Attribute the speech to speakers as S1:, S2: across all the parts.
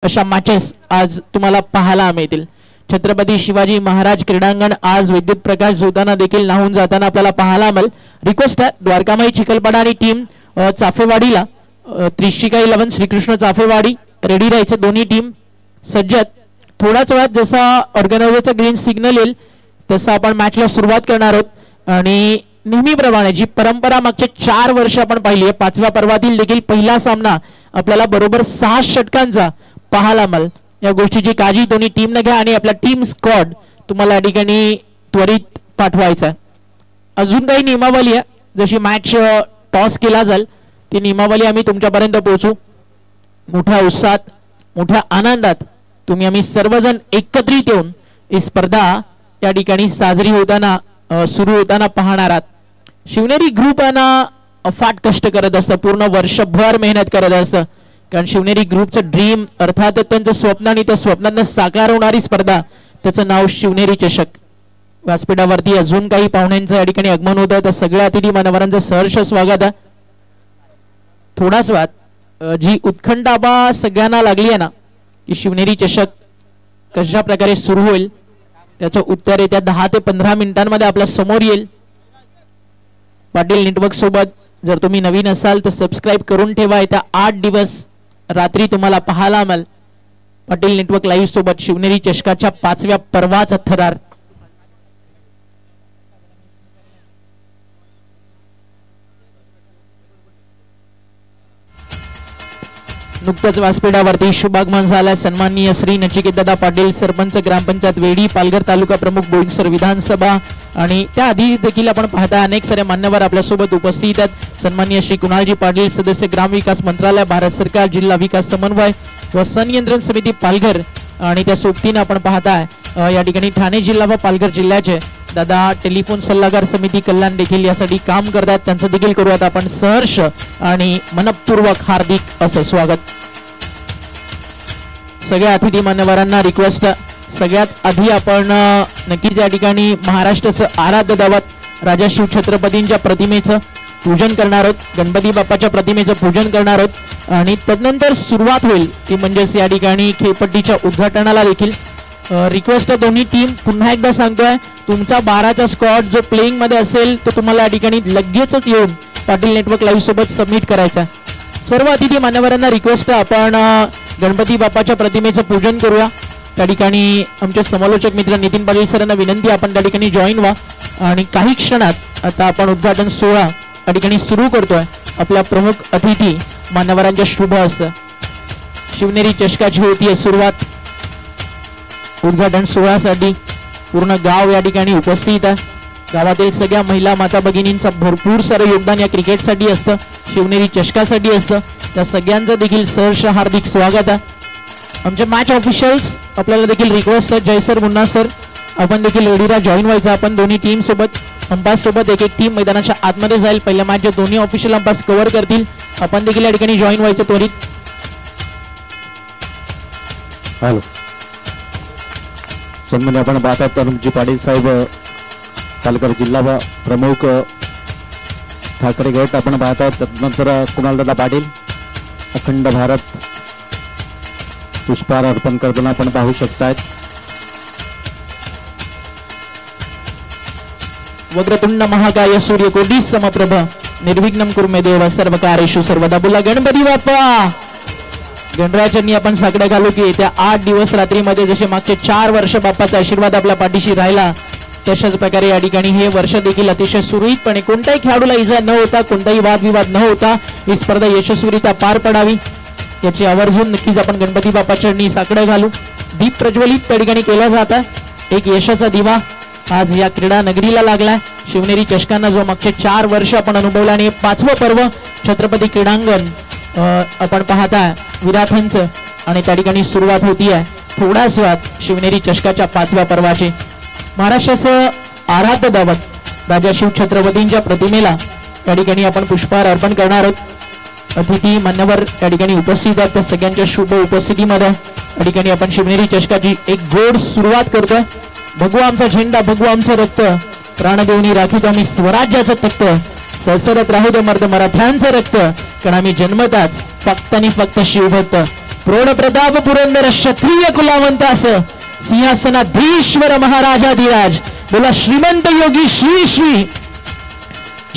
S1: अशा मॅचेस आज तुम्हाला पाहायला मिळतील। छत्रपती शिवाजी महाराज क्रीडांगण आज विद्युत प्रकाश झोताना देखील नाहून जाताना आपल्याला पाहायला मिळेल। रिक्वेस्ट आहे द्वारकामाई चिखलपाडा आणि टीम चाफेवाडीला त्रिशिका 11 श्रीकृष्ण चाफेवाडी रेडी राहायचे। दोन्ही टीम सज्जत। थोडाच वेळात जसा ऑर्गनायझरचा ग्रीन सिग्नल येईल तसा आपण मॅचला सुरुवात करणार आहोत आणि नेहमीप्रमाणे जी परंपरा मागचे 4 वर्ष आपण पाहिली आहे, 5व्या पर्वातील देखील पहिला सामना आपल्याला बरोबर 6 षटकांचा पाहायला मिळेल। या गोष्टीची काळजी दोन्ही टीमने घ्या आणि आपला टीम स्क्वॉड तुम्हाला या ठिकाणी त्वरित पाठवायचा आहे। अजून काही नियमावली आहे, जशी मॅच टॉस केला जाईल ती नियमावली आम्ही तुमच्यापर्यंत पोहोचू। मोठ्या उत्साहात मोठ्या आनंदात तुम्ही आम्ही सर्वजण एकत्रित येऊन ही स्पर्धा या ठिकाणी साजरी होताना सुरू होताना पाहणार आहात। शिवनेरी ग्रुप यांना अफाट कष्ट करत असतं, पूर्ण वर्षभर मेहनत करत असतं, कारण शिवनेरी ग्रुपचं ड्रीम अर्थात त्यांचं स्वप्न आणि त्या स्वप्नांना साकार होणारी स्पर्धा त्याचं नाव शिवनेरी चषक। व्यासपीठावरती अजून काही पाहुण्यांचं या ठिकाणी आगमन होतं, तर सगळ्या अतिथी मान्यवरांचं सहर्ष स्वागत आहे। थोडाच वेळात जी उत्कंठा सगळ्यांना लागली आहे ना की शिवनेरी चषक कशा प्रकारे सुरू होईल त्याचं उत्तर येत्या 10 ते 15 मिनिटांमध्ये आपल्या समोर येईल। पाटील नेटवर्क सोबत जर तुम्ही नवीन असाल तर सबस्क्राइब करून ठेवा। येत्या 8 दिवस रात्री तुम्हाला पाहायला मिळेल पाटील नेटवर्क लाईव्ह सोबत शिवनेरी चषकाच्या 5व्या पर्वाचा थरार। नुकतंच व्यासपीठावरती शुभागमन झालं सन्माननीय श्री नचिकेतदादा पाटील सरपंच ग्रामपंचायत वेडी पालघर तालुका प्रमुख बोईसर विधानसभा आणि त्याआधी देखील आपण पाहता अनेक सारे मान्यवर आपल्या सोबत उपस्थित आहेत। सन्माननीय श्री कुणालजी पाटील सदस्य ग्रामविकास मंत्रालय भारत सरकार जिल्हा विकास समन्वय व संनियंत्रण समिती पालघर आणि त्या सोबतीने आपण पाहताय या ठिकाणी ठाणे जिल्हा व पालघर जिल्ह्याचे दादा टेलिफोन सल्लागार समिती कल्याण देखील यासाठी काम करतात, त्यांचं देखील करूयात आपण सहर्ष आणि मनपूर्वक हार्दिक असं स्वागत। सगळ्या अतिथी मान्यवरांना रिक्वेस्ट, सगळ्यात आधी आपण नक्कीच या ठिकाणी महाराष्ट्राचं आराध्य दैवत राजा शिव छत्रपतींच्या प्रतिमेचं पूजन करणार आहोत, गणपती बाप्पाच्या प्रतिमेचं पूजन करणार आहोत आणि तदनंतर सुरुवात होईल ती म्हणजेच या ठिकाणी खेळपट्टीच्या उद्घाटनाला देखील रिक्वेस्ट दोन्ही टीम पुन्हा एकदा सांगतोय तुमचा 12चा स्क्वॉड जो प्लेइंग मध्ये असेल तो तुम्हाला या ठिकाणी लगेचच येऊन पाटील नेटवर्क लाईव्ह सोबत सबमिट करायचा। सर्व अतिथी मान्यवरांना रिक्वेस्ट आपण गणपती बाप्पाच्या प्रतिमेचं पूजन करूया। त्या ठिकाणी आमचे समालोचक मित्र नितीन पाटील सरांना विनंती आपण त्या ठिकाणी जॉईन व्हा आणि काही क्षणात आता आपण उद्घाटन सोहळा त्या ठिकाणी सुरू करतोय। आपल्या प्रमुख अतिथी मान्यवरांच्या शुभ हस्ते शिवनेरी चषकाची होतीये सुरुवात। उद्घाटन सोहळ्यासाठी पूर्ण गाव या ठिकाणी उपस्थित आहे। गावातील सगळ्या महिला माता भगिनींचा भरपूर सारं योगदान या क्रिकेटसाठी असतं, शिवनेरी चषकासाठी असतं, त्या सगळ्यांचं देखील सहर्ष हार्दिक स्वागत आहे। आमचे मॅच ऑफिशियल्स आपल्याला देखील रिक्वेस्ट आहे, जय सर मुन्ना सर आपण देखील रेडीला जॉईन व्हायचं। आपण दोन्ही टीम सोबत अंपायर्स सोबत एक टीम मैदानाच्या आतमध्ये जाईल। पहिल्या मॅच जे दोन्ही ऑफिशियल अंपायर्स कव्हर करतील आपण देखील या ठिकाणी जॉईन व्हायचं त्वरित।
S2: हॅलो सन्मान्य आपण पाहतात अनुपजी पाटील साहेब पालघर जिल्हा प्रमुख ठाकरे गट आपण पाहतात, त्यानंतर कुणालदादा पाटील अखंड भारत पुष्पहार अर्पण करताना आपण पाहू शकतायत।
S1: वक्रतुंड महाकाय सूर्यकोटी समप्रभ निर्विघ्नं कुरु मे देव सर्वकार्येषु सर्वदा। बोला गणपती बाप्पा। गणराजांनी आपण साकडे घालू की येत्या 8 दिवस रात्रीमध्ये जसे मागचे 4 वर्ष बाप्पाचा आशीर्वाद आपल्या पाठीशी राहिला तशाच प्रकारे या ठिकाणी हे वर्ष देखील अतिशय सुरळीतपणे कोणत्याही खेळाडूला इजा न होता कोणताही वादविवाद न होता ही स्पर्धा यशस्वीरित्या पार पडावी याची आवर्जून नक्कीच आपण गणपती बाप्पाच्या चरणी साकडे घालू। दीप प्रज्वलित त्या ठिकाणी केला जाता, एक यशाचा दिवा आज या क्रीडा नगरीला लागलाय। शिवनेरी चषकांना जो मागचे 4 वर्ष आपण अनुभवला आणि 5वं पर्व छत्रपती क्रीडांगण आपण पाहताय विराथांचं आणि त्या ठिकाणी सुरुवात होतीये थोड्याच वेळात शिवनेरी चषकाच्या 5व्या पर्वाची। महाराष्ट्राचं आराध्य दैवत राजा शिव छत्रपतींच्या प्रतिमेला त्या ठिकाणी आपण पुष्पहार अर्पण करणार आहोत। अतिथी मान्यवर त्या ठिकाणी उपस्थित आहेत, त्या सगळ्यांच्या शुभ उपस्थितीमध्ये त्या ठिकाणी आपण शिवनेरी चषकाची एक गोड सुरुवात करतोय। भगवा आमचा झेंडा भगवा आमचं रक्त प्राण देऊनी राखीतो आम्ही स्वराज्याचं तख्त सळसळत राहू दे मर्द मराठ्यांचं रक्त कारण आम्ही जन्मताच फक्त आणि फक्त शिवभक्त प्रौढ प्रताप पुरंदर क्षत्रिय कुलावंत असं सिंहासनाधीश्वर महाराजाधिराज बोला श्रीमंत योगी श्री श्री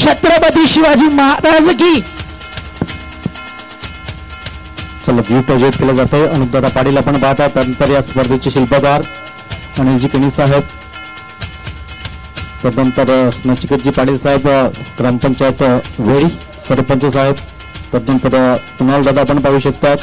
S1: छत्रपती शिवाजी महाराज की.
S2: चला गिफ्ट आयोजित केलं जातंय. अनुपदादा पाटील आपण पाहता. त्यानंतर या स्पर्धेचे शिल्पकार अनिलजी केणी साहेब, तदनंतर नचिकेतजी पाटील साहेब ग्रामपंचायत वेळी सरपंच साहेब, तदनंतर कुणाल दादा आपण पाहू शकतात.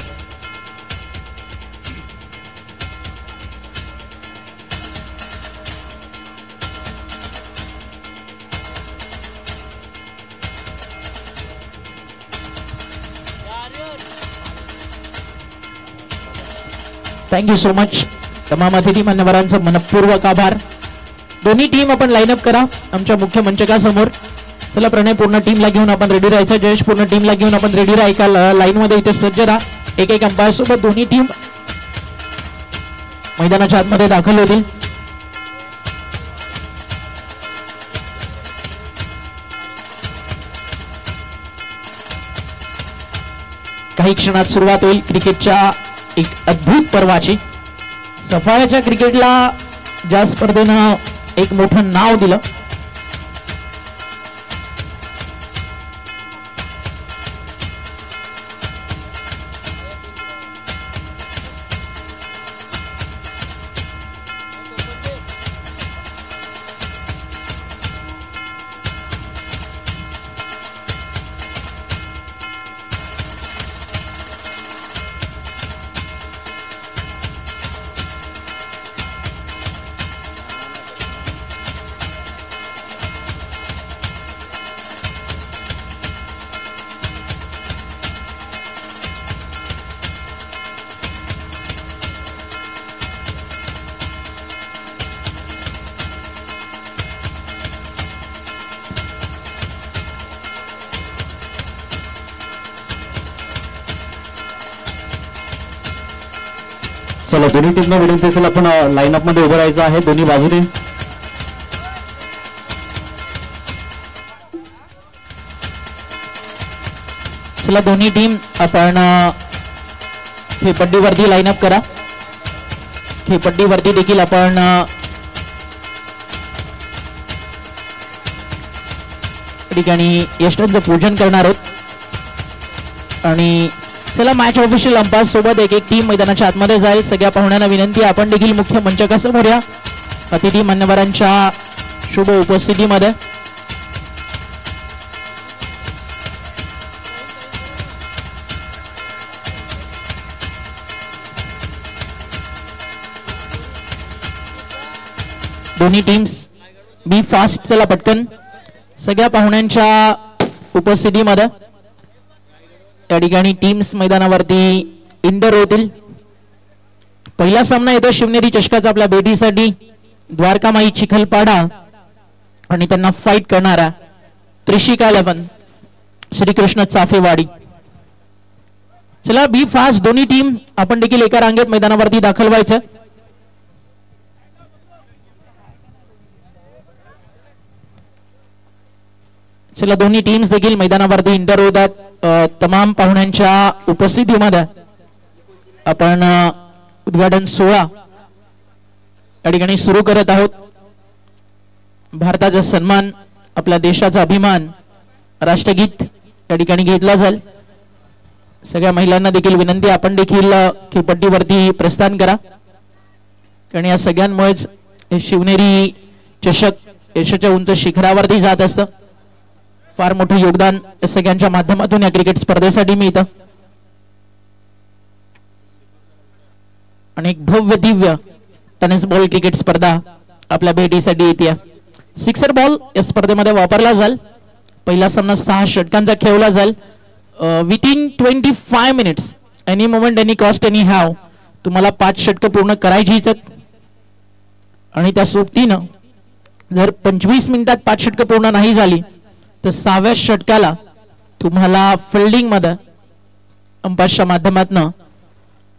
S1: Thank you so much. तमाम अतिथी मान्यवरांचं मनपूर्वक आभार. दोन्ही टीम आपण लाईनअप करा आमच्या मुख्य मंचकासमोर. चला प्रणय पूर्ण टीमला घेऊन आपण रेडी राहायचं. जयेश पूर्ण टीमला घेऊन आपण रेडी राहा. एका लाईन मध्ये इथे सज्ज राहा. एक एक अंपायर सोबत दोन्ही टीम मैदानाच्या आतमध्ये दाखल होतील. काही क्षणात सुरुवात होईल क्रिकेटच्या एक अद्भुत पर्वाची. सफाळ्याच्या क्रिकेटला ज्या स्पर्धेनं एक मोठं नाव दिलं,
S2: चला दोन्ही टीमला विनंती असेल आपण लाईनअप मध्ये उभं राहायचं आहे दोन्ही बाजूने.
S1: चला दोन्ही टीम आपण खेळपट्टीवरती लाईनअप करा. खेळपट्टीवरती देखील आपण ठिकाणी यष्टांचं पूजन करणार आहोत. आणि चला मॅच ऑफिशियल अंपायर सोबत एक एक टीम मैदानाच्या आतमध्ये जाईल. सगळ्या पाहुण्यांना विनंती आपण देखील मुख्य मंचकासमोर या अतिथी मान्यवरांच्या शुभ उपस्थितीमध्ये. दोन्ही टीम्स बी फास्ट. चला पटकन सगळ्या पाहुण्यांच्या उपस्थितीमध्ये या ठिकाणी टीम्स मैदानावरती इंटर होतील. पहिला सामना येतो शिवनेरी चषकाचा आपल्या भेटीसाठी द्वारकामाई चिखलपाडा आणि त्यांना फाईट करणारा त्रिशिका 11 श्रीकृष्ण चाफेवाडी. चला बी फास्ट दोन्ही टीम आपण देखील एका रांगेत मैदानावरती दाखल व्हायचं. चला दोन्ही टीम्स देखील मैदानावरती इंटर होतात. तमाम पाहुण्यांच्या उपस्थितीमध्ये आपण उद्घाटन सोहळा या ठिकाणी सुरू करत आहोत. भारताचा सन्मान, आपल्या देशाचा अभिमान, राष्ट्रगीत या ठिकाणी घेतला जाईल. सगळ्या महिलांना देखील विनंती आपण देखील खेळपट्टीवरती प्रस्थान करा, कारण या सगळ्यांमुळेच शिवनेरी चषक यशाच्या उंच शिखरावरती जात असतं. फार मोठं योगदान या सगळ्यांच्या माध्यमातून या क्रिकेट स्पर्धेसाठी मिळतं. आणि एक भव्य दिव्य टेनिस बॉल क्रिकेट स्पर्धा आपल्या भेटीसाठी येते. सिक्सर बॉल या स्पर्धेमध्ये वापरला जाईल. पहिला सामना 6 षटकांचा खेळला जाईल. Within 25 minutes any moment any cost any have तुम्हाला 5 षटक पूर्ण करायचीच. आणि त्या सोबतीनं जर 25 मिनिटात 5 षटक पूर्ण नाही झाली तर 6व्या षटकाला तुम्हाला फिल्डिंग मध्ये अंपायरच्या माध्यमातून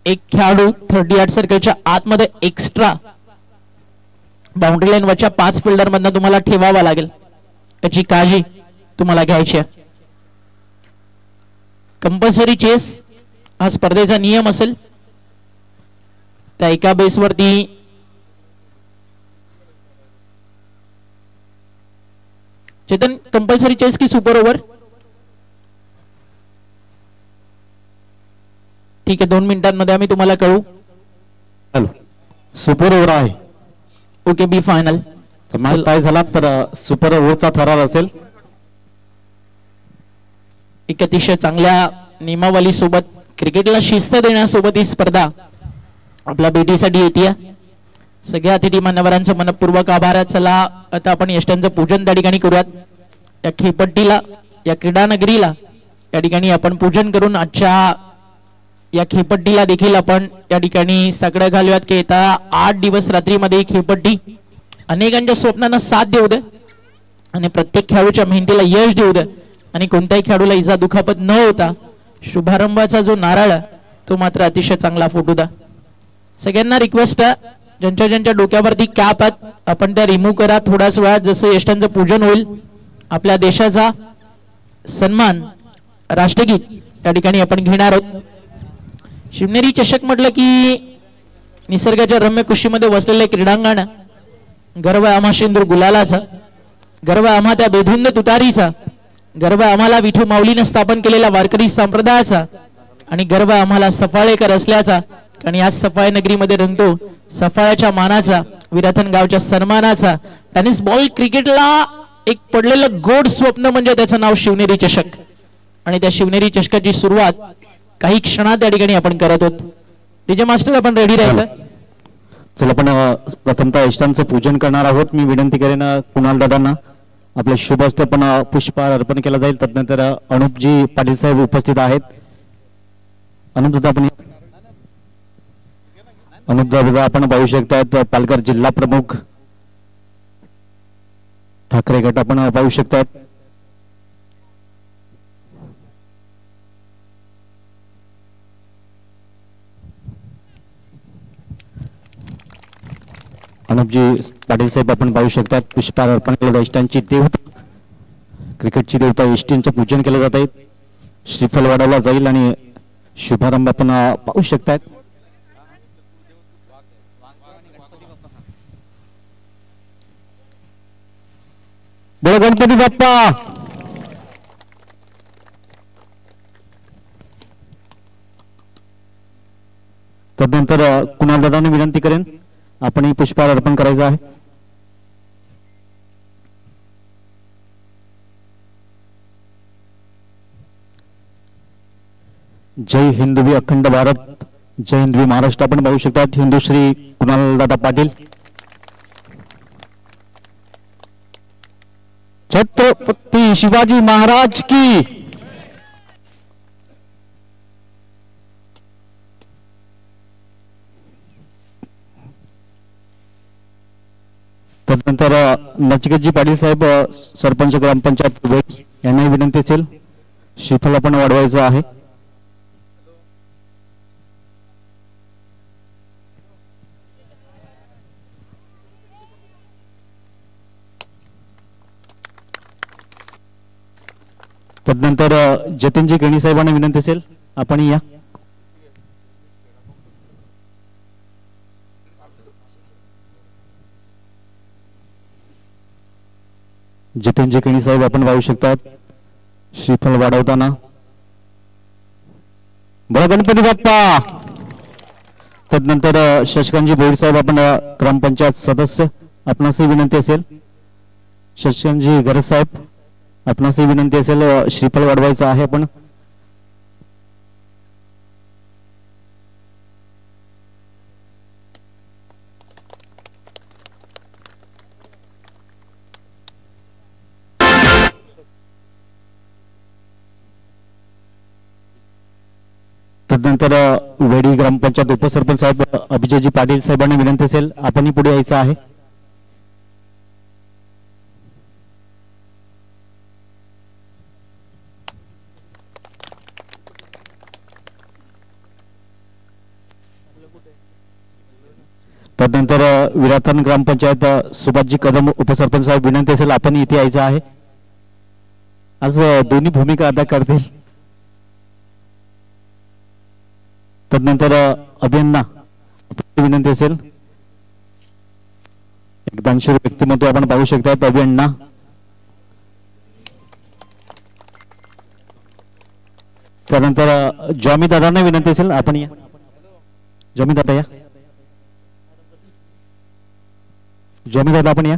S1: एक खेळाडू 30 यार्ड सर्कलच्या आतमध्ये एक्स्ट्रा बाउंड्री लाईन वरच्या 5 फिल्डर मधनं तुम्हाला ठेवावा लागेल. याची काळजी तुम्हाला घ्यायची आहे. कंपल्सरी चेस हा स्पर्धेचा नियम असेल. त्या एका बेसवरती चेतन कंपल्सरी चेस की सुपर ओव्हर? ठीक आहे, 2 मिनिटांमध्ये आम्ही तुम्हाला कळू.
S2: सुपर ओव्हर आहे.
S1: ओके, बी फायनल.
S2: मॅच टाय झाला तर सुपर ओव्हरचा थरार असेल.
S1: एक अतिशय चांगल्या नियमावली सोबत, क्रिकेटला शिस्त देण्यासोबत ही स्पर्धा आपल्या भेटीसाठी येते. सगळ्या अतिथी मान्यवरांचं मनपूर्वक आभार. चला आता आपण यष्टांचं पूजन त्या ठिकाणी करूयात. या खेळपट्टीला, या क्रीडा नगरीला या ठिकाणी आपण पूजन करून आजच्या या खेळपट्टीला देखील आपण या ठिकाणी सगळं घालूयात की येत्या 8 दिवस रात्रीमध्ये ही खेळपट्टी अनेकांच्या स्वप्नांना साथ देऊ दे आणि प्रत्येक खेळाडूच्या मेहनतीला यश देऊ दे आणि कोणत्याही खेळाडूला इजा दुखापत न होता शुभारंभाचा जो नारळ तो मात्र अतिशय चांगला फुटू द्या. सगळ्यांना रिक्वेस्ट आहे, ज्यांच्या ज्यांच्या डोक्यावरती कॅप आहेत आपण त्या रिमूव्ह करा. थोड्याच वेळात जसं यष्टांचं पूजन होईल आपल्या देशाचा सन्मान राष्ट्रगीत या ठिकाणी आपण घेणार आहोत. शिवनेरी चषक म्हटलं की निसर्गाच्या रम्य कुशीमध्ये वसलेले क्रीडांगण, गर्व आम्हा शेंदूर गुलालाचा, गर्व आम्हा त्या बेधुंद तुतारीचा, गर्व आम्हाला विठू माऊलीने स्थापन केलेला वारकरी संप्रदायाचा आणि गर्व आम्हाला सफाळेकर असल्याचा. आणि आज सफाळे नगरीमध्ये रंगतो सफाळ्याच्या मानाचा, विराथन गावच्या सन्मानाचा. टेनिस बॉल क्रिकेटला एक पडलेलं गोड स्वप्न म्हणजे त्याचं नाव शिवनेरी चषक आणि त्या शिवनेरी चषकाची सुरुवात काही क्षणात या ठिकाणी आपण करत आहोत. डीजे मास्टर आपण रेडी राहायचं.
S2: चला आपण प्रथमतः इष्टांचं पूजन करणार आहोत. मी विनंती करेन कुणाल दादांना आपल्या शुभ हस्ते पण पुष्पहार अर्पण केला जाईल. तदनंतर अनुपजी पाटील साहेब उपस्थित आहेत. अनुप दादा आपण पाहू शकतात पालघर जिल्हा प्रमुख ठाकरे गट आपण पाहू शकतात. अनुपजी पाटील साहेब आपण पाहू शकतात पुष्पहार अर्पण केलं. इष्टांची देवता, क्रिकेटची देवता इष्टींचं पूजन केलं जात आहे. श्रीफल वाढवला जाईल आणि शुभारंभ आपण पाहू शकतात. बोल गणपती बाप्पा. तदनंतर कुणाल दादांनी विनंती करेन आपण पुष्पहार अर्पण करायचं आहे. जय हिंदवी अखंड भारत, जय हिंदवी महाराष्ट्र आपण पाहू शकतात. हिंदू श्री कुणाल दादा पाटील. छत्रपती शिवाजी महाराज की. तदनंतर नचिकेतजी पाटील साहेब सरपंच ग्रामपंचायत यांनाही विनंती असेल श्रीफल आपण वाढवायचं आहे. तदनंतर जतीनजी केणी साहेबांना विनंती असेल आपण या. जितेंद्र केणी साहेब आपण पाहू शकतात श्रीफल वाढवताना. बळा गणपती बाप्पा. तदनंतर शशिकांतजी भोईर साहेब आपण ग्रामपंचायत सदस्य आपणासही विनंती असेल. शशिकांतजी गरज साहेब आपणासही विनंती असेल श्रीफल वाढवायचं आहे आपण. तदनंतर वेडी ग्रामपंचायत उपसरपंच साहेब अभिजयजी पाटील साहेबांना विनंती असेल आपणही पुढे यायचं आहे. तदनंतर विराथन ग्रामपंचायत सुभाषजी कदम उपसरपंच साहेब विनंती असेल आपण इथे यायचं आहे. आज दोन्ही भूमिका अदा करतील. तदनंतर अभियंता विनंती असेल. एक दानशूर व्यक्तिमत्व आपण पाहू शकता अभिअण्णा. त्यानंतर जॉमी दादांना विनंती असेल आपण या. जॉमी दादा या. जॉमी दादा आपण या.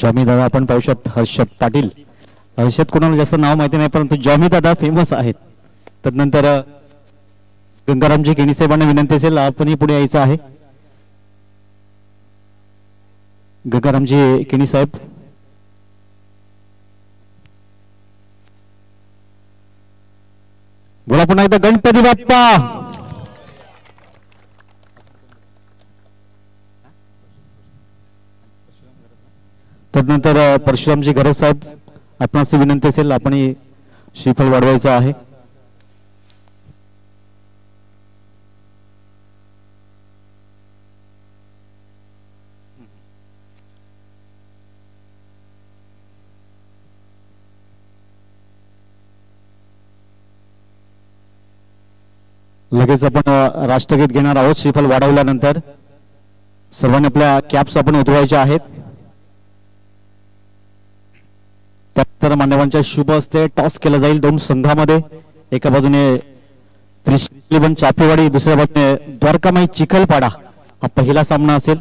S2: जॉमी दादा आपण पाहू शकता. हर्षद पाटील. हर्षद कोणाला जास्त नाव माहिती नाही परंतु जॉमी दादा फेमस आहेत. तदनंतर गंगारामजी केणी साहेबांना विनंती असेल आपणही पुढे यायचं आहे. गंगारामजी केणी साहेब. बोला पुन्हा एकदा गणपती बाप्पा. तदनंतर परशुरामजी गरज साहेब आपणास विनंती असेल आपणही श्रीफळ वाढवायचं आहे. लगेच आपण राष्ट्रगीत घेणार आहोत. श्रीफळ वाढवल्यानंतर सर्वांनी आपल्या कॅप्स आपण उतरवायच्या आहेत. त्यानंतर मान्यवांच्या शुभ हस्ते टॉस केला जाईल दोन संघामध्ये. एका बाजूने त्रिशूल चापेवाडी, दुसऱ्या बाजूने द्वारकामाई चिखलपाडा हा पहिला सामना असेल.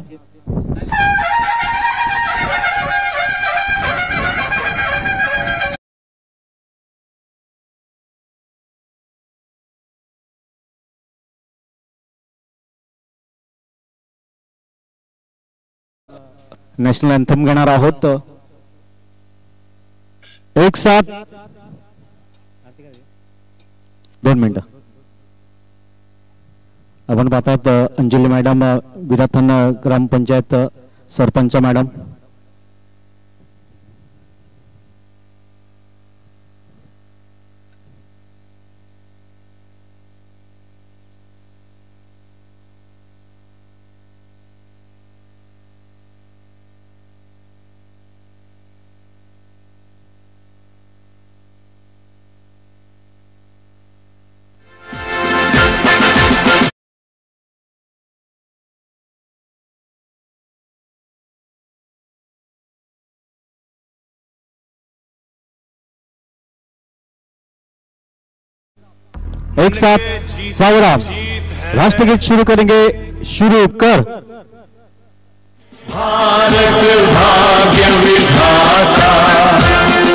S2: नॅशनल अँथम घेणार आहोत. एक साथ 2 मिनिटं आपण पाहतात. अंजली मॅडम, विराथन ग्रामपंचायत सरपंच मॅडम. एक साथ सावराम राष्ट्रगीत शुरू करेंगे. शुरू कर.
S3: भारत भाग्य विधाता,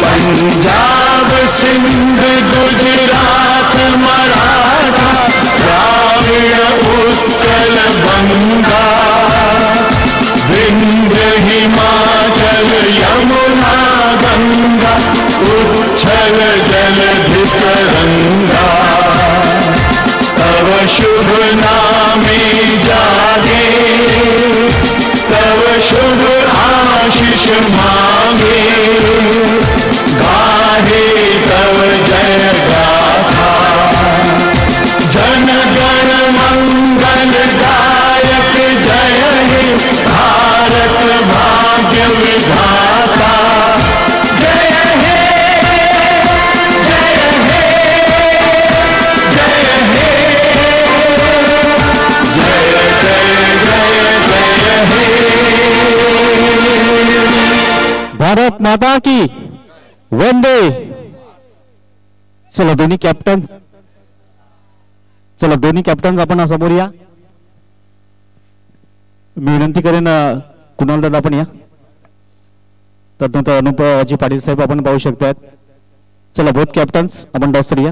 S3: पंजाब सिंध गुजरात मराठा, द्राविड़ उत्कल बंगा, विंध्य हिमाचल यमुना गंगा, उच्छल जलधि तरंगा, तव शुभ नामे जागे, तव शुभ आशीष मांगे, गाहे तव जय गाथा, जन गण मंगल दायक जय हे, भारत भाग्य विधाता जय हे, जय हे, जय हे, जय जय जय जय हे.
S2: भारत माता की वंदे. चला दोन्ही कॅप्टन, चला दोन्ही कॅप्टन आपण समोर या. मी विनंती करेन कुणाल दादा आपण या. तदनंतर अनुपजी पाटील साहेब आपण पाहू शकतात. चला बोथ कॅप्टन्स आपण टॉसवर या.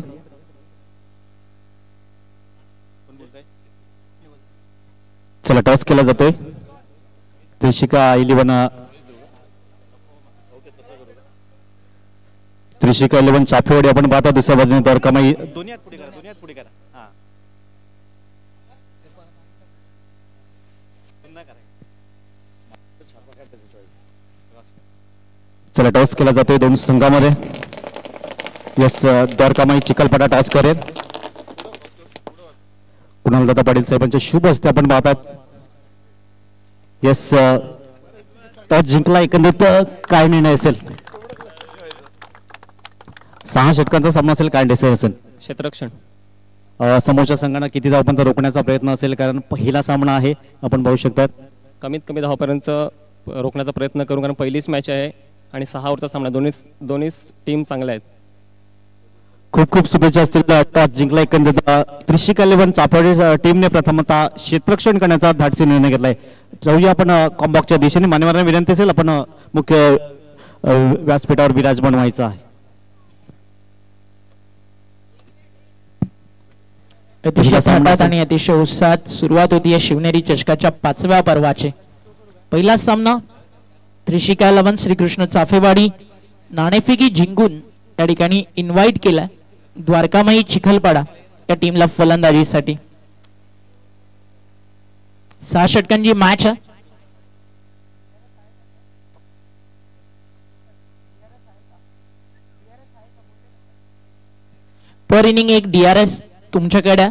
S2: चला टॉस केला जातोय. त्रिशिका 11 चाफेवाडी आपण पाहता. दुसऱ्या बाजूने द्वारकामाई. दोन्ही पुढे करा, दोन्ही पुढे करा. चला टॉस केला जातोय दोन संघामध्ये. यस द्वारकामाई चिखलपाडा टॉस करेल. कुणालदादा पाटील साहेबांच्या शुभ हस्ते आपण पाहतात. येस, टॉस जिंकला. एकंदरीत काय निर्णय असेल? 6 षटकांचा सामना असेल. काय डिसिजन असेल?
S4: क्षेत्ररक्षण.
S2: समोरच्या संघाने किती धावपंत रोखण्याचा प्रयत्न असेल, कारण पहिला सामना आहे आपण पाहू शकतात.
S4: कमीत कमी धावपर्यंत रोखण्याचा प्रयत्न करू, कारण पहिलीच मॅच आहे आणि 6 ओव्हरचा सामना. दोन्ही टीम चांगल्या आहेत.
S2: खूप खूप शुभेच्छा असतील. टॉस जिंकला. एकंदरीत त्रिशिका 11 चाफळी टीमने प्रथमतः क्षेत्ररक्षण करण्याचा धाडसी निर्णय घेतलाय. जाऊया आपण कॉम्बॉक्सच्या दिशेने. मान्यवरांना विनंती असेल आपण मुख्य व्यासपीठावर विराजमान व्हायचं आहे.
S1: अतिशय थाटात आणि अतिशय उत्साहात सुरुवात होती शिवनेरी चषकाच्या 5व्या पर्वाची. पहिला सामना त्रिशिका 11 श्रीकृष्ण चाफेवाडी नाणेफेकी जिंकून या ठिकाणी इन्व्हाइट केला द्वारकामाई चिखलपाडा या टीमला फलंदाजीसाठी. 6 षटकांची मॅच. पर इनिंग एक DRS तुमच्याकडे,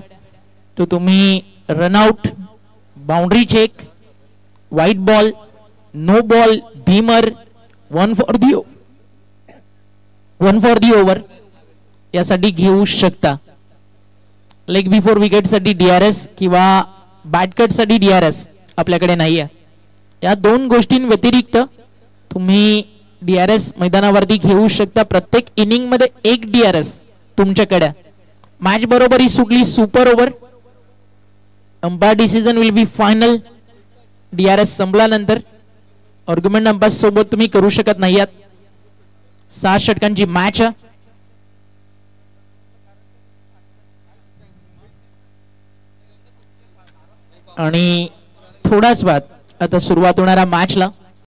S1: तो तुम्ही run out, boundary check, wide ball, no ball, beamer, one for the over यासाठी घेऊ शकता. लेग बिफोर विकेट साठी DRS किंवा बॅट कट साठी DRS आपल्याकडे नाही आहे. या 2 गोष्टींव्यतिरिक्त तुम्ही DRS मैदानावरती घेऊ शकता. प्रत्येक इनिंग मध्ये 1 DRS तुमच्याकडे. मॅच बरोबरी सुटली super over. Umpire decision will be final. DRS संपल्यानंतर आर्ग्युमेंट अंपायर सोबत तुम्ही करू शकत नाही आहात. 6 षटकांची मॅच. आणि थोडाच बाद आता सुरुवात होणाऱ्या मॅचला